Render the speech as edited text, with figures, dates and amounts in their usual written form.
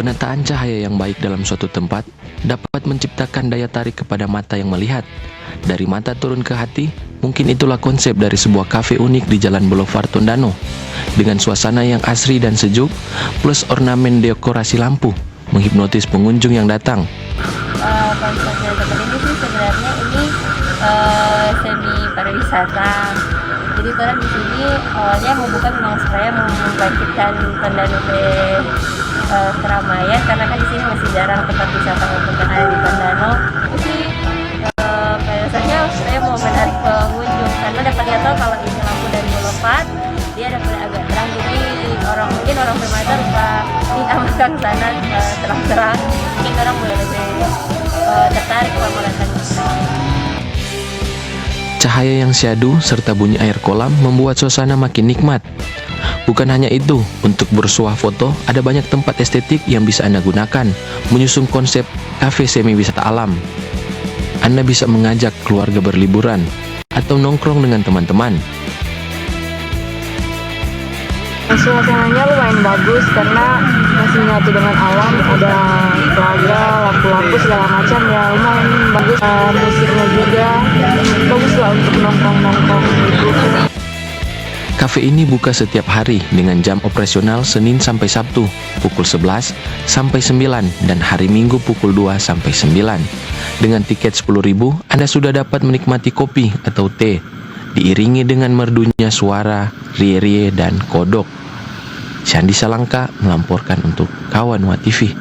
Penataan cahaya yang baik dalam suatu tempat dapat menciptakan daya tarik kepada mata yang melihat. Dari mata turun ke hati, mungkin itulah konsep dari sebuah kafe unik di Jalan Boulevard Tondano. Dengan suasana yang asri dan sejuk, plus ornamen dekorasi lampu, menghipnotis pengunjung yang datang. Konsepnya tempat ini sih sebenarnya ini semi pariwisata. Jadi orang di sini awalnya mau buka memang supaya membangkitkan Tondano keramaian, karena kan di sini masih jarang tempat wisata untuk yang ada di Tondano. Jadi biasanya saya mau menarik pengunjung karena dapat lihat kalau ini lampu dari Boulevard dia dapat agak terang, jadi mungkin orang bermata lupa diamalkan sana terang-terang, mungkin orang boleh lebih tertarik kalau melihat. Cahaya yang syahdu serta bunyi air kolam membuat suasana makin nikmat. Bukan hanya itu, untuk bersuah foto ada banyak tempat estetik yang bisa Anda gunakan, menyusun konsep kafe semi wisata alam. Anda bisa mengajak keluarga berliburan atau nongkrong dengan teman-teman. Suasananya lumayan bagus karena masih menyatu dengan alam, ada telaga, lampu-lampu segala macam ya, lumayan bagus. Musiknya juga bagus lah untuk nongkrong-nongkrong gitu. Kafe ini buka setiap hari dengan jam operasional Senin sampai Sabtu pukul 11 sampai 9 dan hari Minggu pukul 2 sampai 9. Dengan tiket 10.000, Anda sudah dapat menikmati kopi atau teh, diiringi dengan merdunya suara rie-rie dan kodok. Syandi Salangka melaporkan untuk Kawan Wa TV.